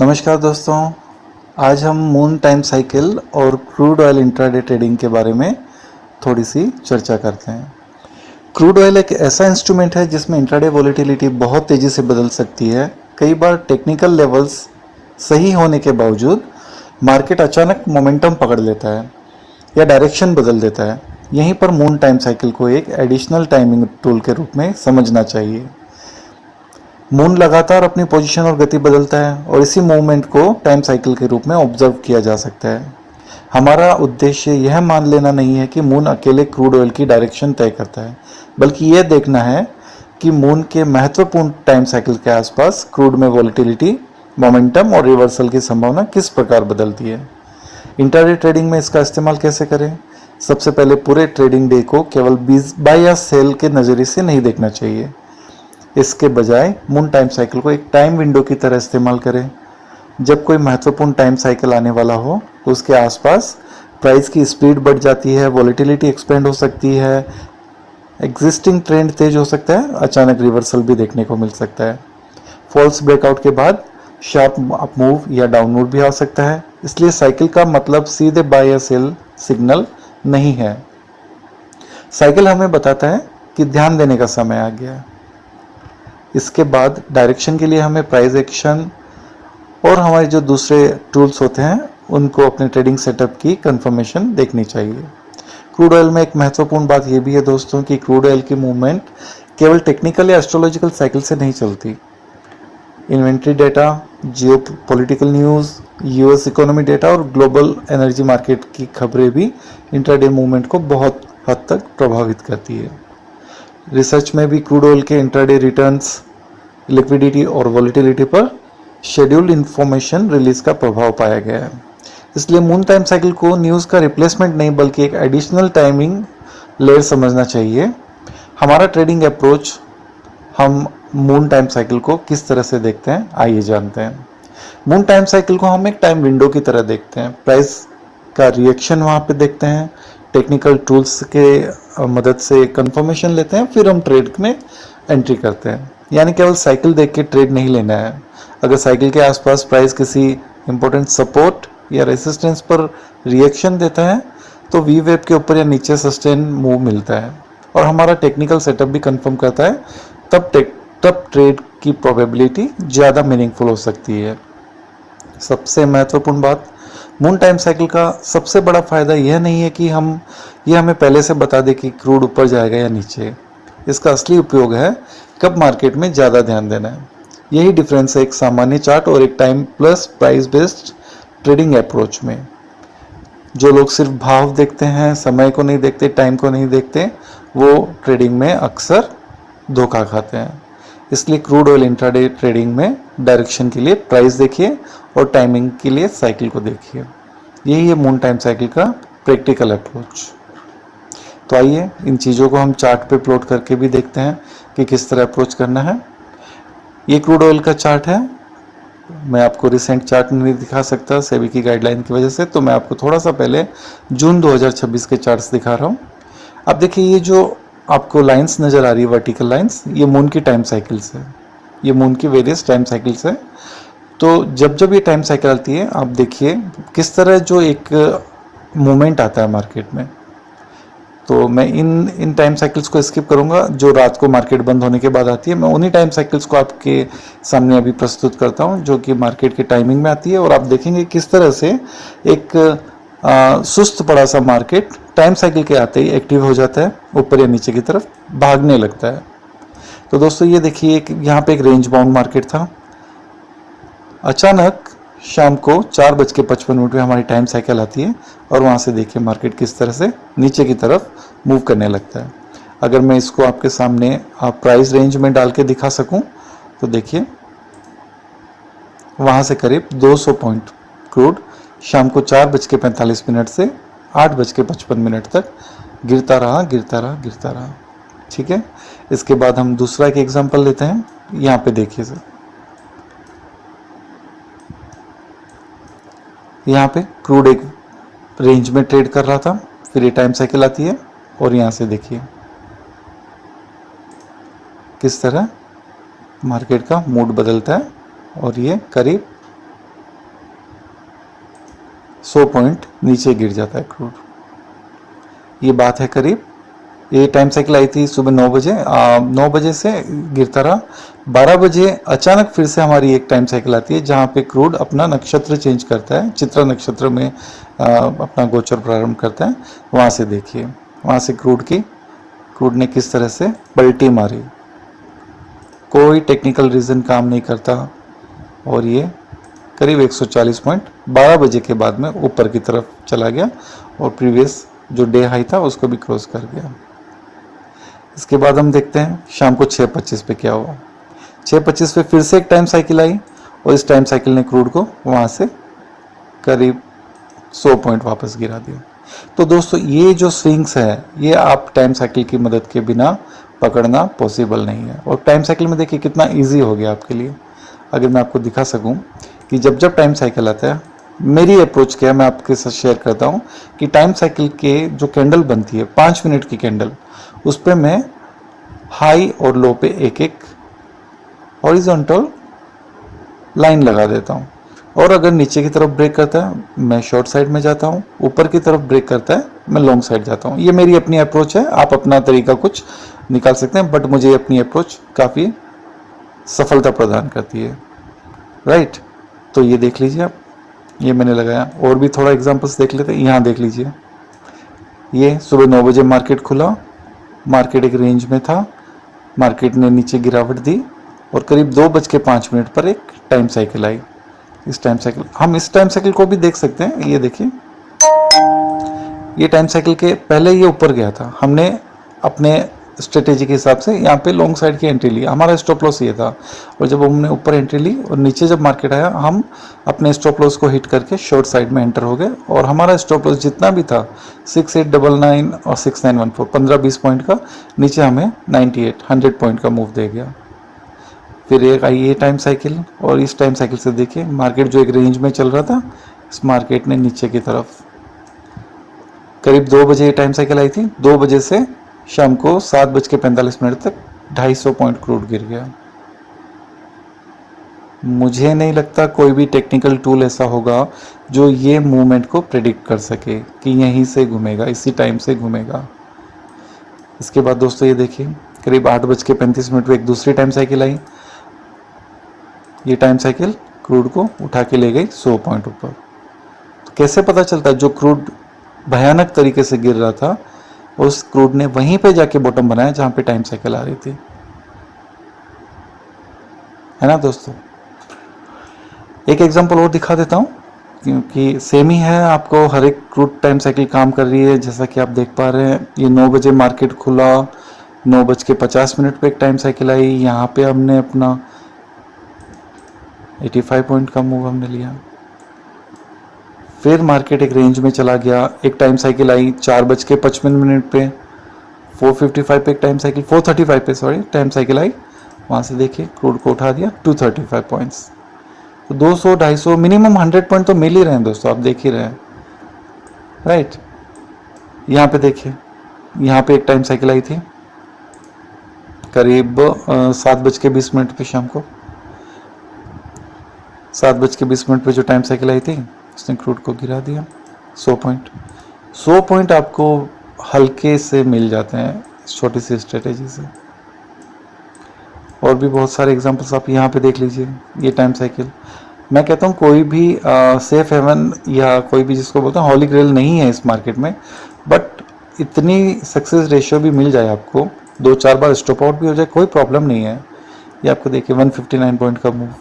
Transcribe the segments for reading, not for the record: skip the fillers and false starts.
नमस्कार दोस्तों। आज हम मून टाइम साइकिल और क्रूड ऑयल इंट्राडे ट्रेडिंग के बारे में थोड़ी सी चर्चा करते हैं। क्रूड ऑयल एक ऐसा इंस्ट्रूमेंट है जिसमें इंट्राडे वॉलेटिलिटी बहुत तेज़ी से बदल सकती है। कई बार टेक्निकल लेवल्स सही होने के बावजूद मार्केट अचानक मोमेंटम पकड़ लेता है या डायरेक्शन बदल देता है। यहीं पर मून टाइम साइकिल को एक एडिशनल टाइमिंग टूल के रूप में समझना चाहिए। मून लगातार अपनी पोजीशन और गति बदलता है और इसी मूवमेंट को टाइम साइकिल के रूप में ऑब्जर्व किया जा सकता है। हमारा उद्देश्य यह मान लेना नहीं है कि मून अकेले क्रूड ऑयल की डायरेक्शन तय करता है, बल्कि यह देखना है कि मून के महत्वपूर्ण टाइम साइकिल के आसपास क्रूड में वॉलेटिलिटी, मोमेंटम और रिवर्सल की संभावना किस प्रकार बदलती है। इंट्राडे ट्रेडिंग में इसका इस्तेमाल कैसे करें? सबसे पहले पूरे ट्रेडिंग डे को केवल बाय या सेल के नज़रिए से नहीं देखना चाहिए। इसके बजाय मून टाइम साइकिल को एक टाइम विंडो की तरह इस्तेमाल करें। जब कोई महत्वपूर्ण टाइम साइकिल आने वाला हो तो उसके आसपास प्राइस की स्पीड बढ़ जाती है, वॉलेटिलिटी एक्सपेंड हो सकती है, एग्जिस्टिंग ट्रेंड तेज हो सकता है, अचानक रिवर्सल भी देखने को मिल सकता है। फॉल्स ब्रेकआउट के बाद शार्प अप मूव या डाउन मूव भी आ सकता है। इसलिए साइकिल का मतलब सीधे बाय या सेल सिग्नल नहीं है। साइकिल हमें बताता है कि ध्यान देने का समय आ गया है। इसके बाद डायरेक्शन के लिए हमें प्राइस एक्शन और हमारे जो दूसरे टूल्स होते हैं उनको अपने ट्रेडिंग सेटअप की कंफर्मेशन देखनी चाहिए। क्रूड ऑयल में एक महत्वपूर्ण बात यह भी है दोस्तों कि क्रूड ऑयल की मूवमेंट केवल टेक्निकल या एस्ट्रोलॉजिकल साइकिल से नहीं चलती। इन्वेंट्री डेटा, जियो political news, US economy data और ग्लोबल एनर्जी मार्केट की खबरें भी इंट्राडे मूवमेंट को बहुत हद तक प्रभावित करती है। रिसर्च में भी क्रूड ऑयल के इंट्राडे रिटर्न्स, लिक्विडिटी और वॉलेटिलिटी पर शेड्यूल्ड इंफॉर्मेशन रिलीज का प्रभाव पाया गया है। इसलिए मून टाइम साइकिल को न्यूज़ का रिप्लेसमेंट नहीं बल्कि एक एडिशनल टाइमिंग लेयर समझना चाहिए। हमारा ट्रेडिंग अप्रोच, हम मून टाइम साइकिल को किस तरह से देखते हैं, आइए जानते हैं। मून टाइम साइकिल को हम एक टाइम विंडो की तरह देखते हैं। प्राइस का रिएक्शन वहाँ पे देखते हैं, टेक्निकल टूल्स के मदद से कंफर्मेशन लेते हैं, फिर हम ट्रेड में एंट्री करते हैं। यानी केवल साइकिल देख के ट्रेड नहीं लेना है। अगर साइकिल के आसपास प्राइस किसी इंपॉर्टेंट सपोर्ट या रेसिस्टेंस पर रिएक्शन देता है तो वी वेव के ऊपर या नीचे सस्टेन मूव मिलता है और हमारा टेक्निकल सेटअप भी कंफर्म करता है, तब ट्रेड की प्रोबेबिलिटी ज़्यादा मीनिंगफुल हो सकती है। सबसे महत्वपूर्ण बात, मून टाइम साइकिल का सबसे बड़ा फायदा यह नहीं है कि यह हमें पहले से बता दे कि क्रूड ऊपर जाएगा या नीचे। इसका असली उपयोग है कब मार्केट में ज़्यादा ध्यान देना है। यही डिफरेंस है एक सामान्य चार्ट और एक time plus price based trading approach में। जो लोग सिर्फ भाव देखते हैं, समय को नहीं देखते, टाइम को नहीं देखते, वो ट्रेडिंग में अक्सर धोखा खाते हैं। इसलिए क्रूड ऑयल इंट्राडे ट्रेडिंग में डायरेक्शन के लिए प्राइस देखिए और टाइमिंग के लिए साइकिल को देखिए। यही है मून टाइम साइकिल का प्रैक्टिकल अप्रोच। तो आइए इन चीज़ों को हम चार्ट पे प्लॉट करके भी देखते हैं कि किस तरह अप्रोच करना है। ये क्रूड ऑयल का चार्ट है। मैं आपको रिसेंट चार्ट नहीं दिखा सकता सेबी की गाइडलाइन की वजह से, तो मैं आपको थोड़ा सा पहले जून 2026 के चार्ट्स दिखा रहा हूँ। अब देखिए, ये जो आपको लाइंस नज़र आ रही है, वर्टिकल लाइंस, ये मून की टाइम साइकिल्स है। ये मून की वेरियस टाइम साइकिल्स है। तो जब जब ये टाइम साइकिल आती है, आप देखिए किस तरह जो एक मूवमेंट आता है मार्केट में। तो मैं इन टाइम साइकिल्स को स्किप करूंगा जो रात को मार्केट बंद होने के बाद आती है। मैं उन्हीं टाइम साइकिल्स को आपके सामने अभी प्रस्तुत करता हूं जो कि मार्केट के टाइमिंग में आती है, और आप देखेंगे किस तरह से एक सुस्त पड़ा सा मार्केट टाइम साइकिल के आते ही एक्टिव हो जाता है, ऊपर या नीचे की तरफ भागने लगता है। तो दोस्तों ये देखिए, यहाँ पे एक रेंज बाउंड मार्केट था। अचानक शाम को 4:55 पे हमारी टाइम साइकिल आती है और वहाँ से देखिए मार्केट किस तरह से नीचे की तरफ मूव करने लगता है। अगर मैं इसको आपके सामने आप प्राइस रेंज में डाल के दिखा सकूं तो देखिए, वहाँ से करीब 200 पॉइंट क्रूड शाम को 4:45 से 8:55 तक गिरता रहा। ठीक है। इसके बाद हम दूसरा एक एग्जांपल लेते हैं। यहाँ पे देखिए सर, यहाँ पे क्रूड एक रेंज में ट्रेड कर रहा था, फिर ये टाइम साइकिल आती है और यहाँ से देखिए किस तरह मार्केट का मूड बदलता है और ये करीब 100 पॉइंट नीचे गिर जाता है क्रूड। ये बात है करीब, ये टाइम साइकिल आई थी सुबह 9 बजे, 9 बजे से गिरता रहा। 12 बजे अचानक फिर से हमारी एक टाइम साइकिल आती है जहाँ पे क्रूड अपना नक्षत्र चेंज करता है, चित्रा नक्षत्र में अपना गोचर प्रारंभ करता है। वहाँ से देखिए, वहाँ से क्रूड ने किस तरह से पलटी मारी, कोई टेक्निकल रीज़न काम नहीं करता, और ये करीब 140 पॉइंट 12 बजे के बाद में ऊपर की तरफ चला गया और प्रीवियस जो डे हाई था उसको भी क्रॉस कर गया। इसके बाद हम देखते हैं शाम को 6:25 पे क्या हुआ। 6:25 पे फिर से एक टाइम साइकिल आई और इस टाइम साइकिल ने क्रूड को वहाँ से करीब 100 पॉइंट वापस गिरा दिया। तो दोस्तों ये जो स्विंग्स है ये आप टाइम साइकिल की मदद के बिना पकड़ना पॉसिबल नहीं है। और टाइम साइकिल में देखिए कितना ईजी हो गया आपके लिए। अगर मैं आपको दिखा सकूं कि जब जब टाइम साइकिल आता है, मेरी अप्रोच क्या है मैं आपके साथ शेयर करता हूं कि टाइम साइकिल के जो कैंडल बनती है 5 मिनट की कैंडल, उस पर मैं हाई और लो पे एक एक हॉरिजॉन्टल लाइन लगा देता हूं। और अगर नीचे की तरफ ब्रेक करता है मैं शॉर्ट साइड में जाता हूं, ऊपर की तरफ ब्रेक करता है मैं लॉन्ग साइड जाता हूं। ये मेरी अपनी अप्रोच है, आप अपना तरीका कुछ निकाल सकते हैं, बट मुझे अपनी अप्रोच काफ़ी सफलता प्रदान करती है। राइट, तो ये देख लीजिए आप, ये मैंने लगाया। और भी थोड़ा एग्जांपल्स देख लेते हैं। यहाँ देख लीजिए, ये सुबह 9 बजे मार्केट खुला, मार्केट एक रेंज में था, मार्केट ने नीचे गिरावट दी और करीब 2:05 पर एक टाइम साइकिल आई। इस टाइम साइकिल को भी देख सकते हैं। ये देखिए, ये टाइम साइकिल के पहले ये ऊपर गया था, हमने अपने स्ट्रेटेजी के हिसाब से यहाँ पे लॉन्ग साइड की एंट्री ली, हमारा स्टॉप लॉस ये था। और जब हमने ऊपर एंट्री ली और नीचे जब मार्केट आया, हम अपने स्टॉप लॉस को हिट करके शॉर्ट साइड में एंटर हो गए और हमारा स्टॉप लॉस जितना भी था 6899 और 6914, 15-20 पॉइंट का, नीचे हमें 100 पॉइंट का मूव दे गया। फिर एक आई ये टाइम साइकिल, और इस टाइम साइकिल से देखिए मार्केट जो एक रेंज में चल रहा था, इस मार्केट ने नीचे की तरफ करीब 2 बजे ये टाइम साइकिल आई थी। 2 बजे से शाम को 7:45 तक 250 पॉइंट क्रूड गिर गया। मुझे नहीं लगता कोई भी टेक्निकल टूल ऐसा होगा जो ये मूवमेंट को प्रेडिक्ट कर सके कि यहीं से घूमेगा, इसी टाइम से घूमेगा। इसके बाद दोस्तों ये देखिए, करीब 8:35 पे एक दूसरी टाइम साइकिल आई। ये टाइम साइकिल क्रूड को उठा के ले गई 100 पॉइंट ऊपर। तो कैसे पता चलता है जो क्रूड भयानक तरीके से गिर रहा था, उस क्रूड ने वहीं पे जाके बॉटम बनाया जहां पे टाइम साइकिल आ रही थी, है ना दोस्तों। एक एग्जांपल और दिखा देता हूं क्योंकि सेम ही है, आपको हर एक क्रूड टाइम साइकिल काम कर रही है। जैसा कि आप देख पा रहे हैं, ये 9 बजे मार्केट खुला, 9:50 पे एक टाइम साइकिल आई। यहाँ पे हमने अपना 85 पॉइंट का मूव हमने लिया। फिर मार्केट एक रेंज में चला गया, एक टाइम साइकिल आई 4:55 पे, 455 पे एक टाइम साइकिल, 435 पे सॉरी टाइम साइकिल आई। वहाँ से देखिए क्रूड को उठा दिया 235 पॉइंट्स। तो 200, 250, मिनिमम 100 पॉइंट तो मिल ही रहे हैं दोस्तों, आप देख ही रहे हैं। राइट, यहाँ पे देखिए, यहाँ पे एक टाइम साइकिल आई थी करीब 7:20 पे शाम को, 7:20 पे जो टाइम साइकिल आई थी उसने क्रूड को गिरा दिया 100 पॉइंट। 100 पॉइंट आपको हल्के से मिल जाते हैं इस छोटी सी स्ट्रेटेजी से। और भी बहुत सारे एग्जांपल्स आप यहाँ पे देख लीजिए। ये टाइम साइकिल, मैं कहता हूँ कोई भी सेफ हेवन या कोई भी जिसको बोलते हैं हॉली ग्रेल नहीं है इस मार्केट में, बट इतनी सक्सेस रेशियो भी मिल जाए आपको, 2-4 बार स्टॉप आउट भी हो जाए, कोई प्रॉब्लम नहीं है। ये आपको देखिए 159 पॉइंट का मूव।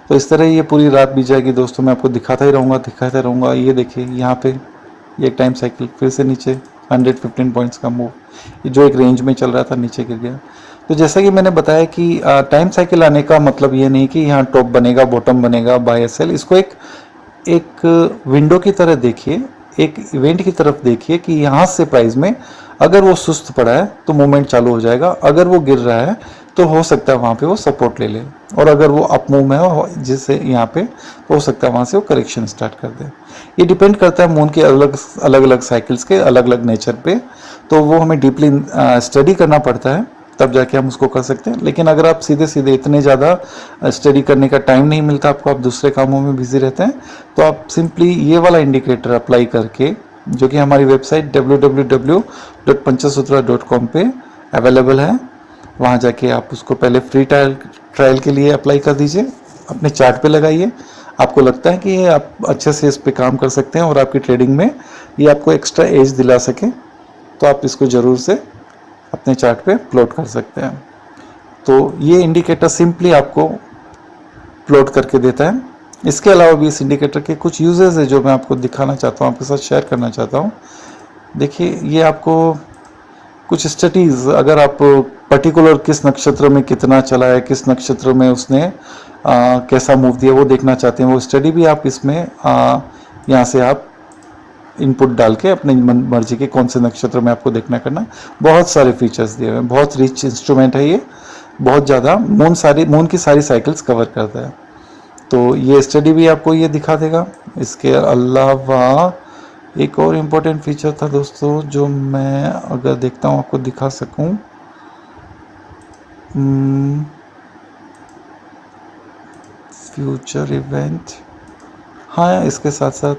तो इस तरह ये पूरी रात बीत जाएगी दोस्तों, मैं आपको दिखाता ही रहूँगा। ये देखिए यहाँ पे ये एक टाइम साइकिल फिर से नीचे 115 पॉइंट्स का मूव, ये जो एक रेंज में चल रहा था नीचे गिर गया। तो जैसा कि मैंने बताया कि टाइम साइकिल आने का मतलब ये नहीं कि यहाँ टॉप बनेगा, बॉटम बनेगा, बाय या सेल। इसको एक विंडो की तरह देखिए, एक इवेंट की तरफ देखिए कि यहाँ से प्राइस में अगर वो सुस्त पड़ा है तो मूवमेंट चालू हो जाएगा, अगर वो गिर रहा है तो हो सकता है वहाँ पे वो सपोर्ट ले ले, और अगर वो अप मूव में हो जिससे यहाँ पे तो हो सकता है वहाँ से वो करेक्शन स्टार्ट कर दे। ये डिपेंड करता है मून के अलग अलग साइकिल्स के अलग अलग नेचर पे, तो वो हमें डीपली स्टडी करना पड़ता है तब जाके हम उसको कर सकते हैं। लेकिन अगर आप सीधे सीधे इतने ज़्यादा स्टडी करने का टाइम नहीं मिलता आपको, आप दूसरे कामों में बिजी रहते हैं, तो आप सिंपली ये वाला इंडिकेटर अप्लाई करके, जो कि हमारी वेबसाइट www.panchasutra.com पे अवेलेबल है, वहाँ जाके आप उसको पहले फ्री ट्रायल के लिए अप्लाई कर दीजिए, अपने चार्ट पे लगाइए। आपको लगता है कि ये आप अच्छे से इस पे काम कर सकते हैं और आपकी ट्रेडिंग में ये आपको एक्स्ट्रा एज दिला सके, तो आप इसको ज़रूर से अपने चार्ट पे प्लॉट कर सकते हैं। तो ये इंडिकेटर सिंपली आपको प्लॉट करके देता है। इसके अलावा भी इस इंडिकेटर के कुछ यूजेस है जो मैं आपको दिखाना चाहता हूँ, आपके साथ शेयर करना चाहता हूँ। देखिए, ये आपको कुछ स्टडीज़, अगर आप पर्टिकुलर किस नक्षत्र में कितना चला है, किस नक्षत्र में उसने कैसा मूव दिया, वो देखना चाहते हैं, वो स्टडी भी आप इसमें यहाँ से आप इनपुट डाल के अपने मर्जी के कौन से नक्षत्र में आपको देखना करना, बहुत सारे फीचर्स दिए हुए हैं। बहुत रिच इंस्ट्रूमेंट है ये, बहुत ज़्यादा मून की सारी साइकिल्स कवर करता है। तो ये स्टडी भी आपको ये दिखा देगा। इसके अलावा एक और इम्पोर्टेंट फीचर था दोस्तों, जो मैं अगर देखता हूँ आपको दिखा सकूँ, फ्यूचर इवेंट। हाँ, इसके साथ साथ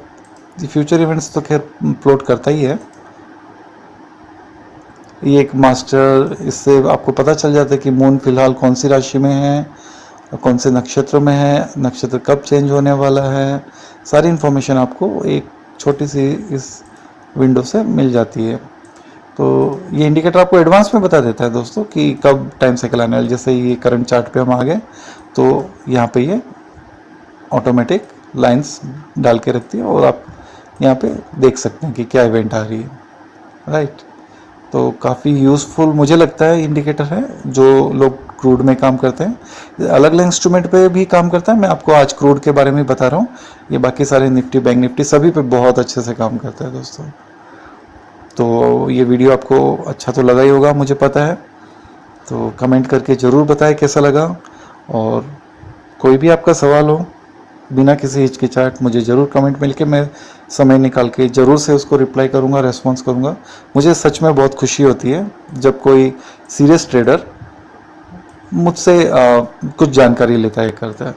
फ्यूचर इवेंट्स तो खैर प्लॉट करता ही है। ये एक मास्टर, इससे आपको पता चल जाता है कि मून फिलहाल कौन सी राशि में है, कौन से नक्षत्र में है, नक्षत्र कब चेंज होने वाला है, सारी इन्फॉर्मेशन आपको एक छोटी सी इस विंडो से मिल जाती है। तो ये इंडिकेटर आपको एडवांस में बता देता है दोस्तों कि कब टाइम साइकिल आने वाला। जैसे ये करंट चार्ट पे हम आ गए, तो यहाँ पे ये ऑटोमेटिक लाइंस डाल के रखती है और आप यहाँ पे देख सकते हैं कि क्या इवेंट आ रही है, राइट। तो काफ़ी यूज़फुल मुझे लगता है इंडिकेटर है, जो लोग क्रूड में काम करते हैं। अलग अलग इंस्ट्रूमेंट पे भी काम करता है, मैं आपको आज क्रूड के बारे में बता रहा हूँ। ये बाकी सारे निफ्टी, बैंक निफ्टी सभी पे बहुत अच्छे से काम करता है दोस्तों। तो ये वीडियो आपको अच्छा तो लगा ही होगा, मुझे पता है। तो कमेंट करके ज़रूर बताएं कैसा लगा, और कोई भी आपका सवाल हो बिना किसी हिचकिचाहट मुझे ज़रूर कमेंट मिल के, मैं समय निकाल के ज़रूर से उसको रिप्लाई करूँगा, रेस्पॉन्स करूँगा। मुझे सच में बहुत खुशी होती है जब कोई सीरियस ट्रेडर मुझसे कुछ जानकारी लेता है करता है।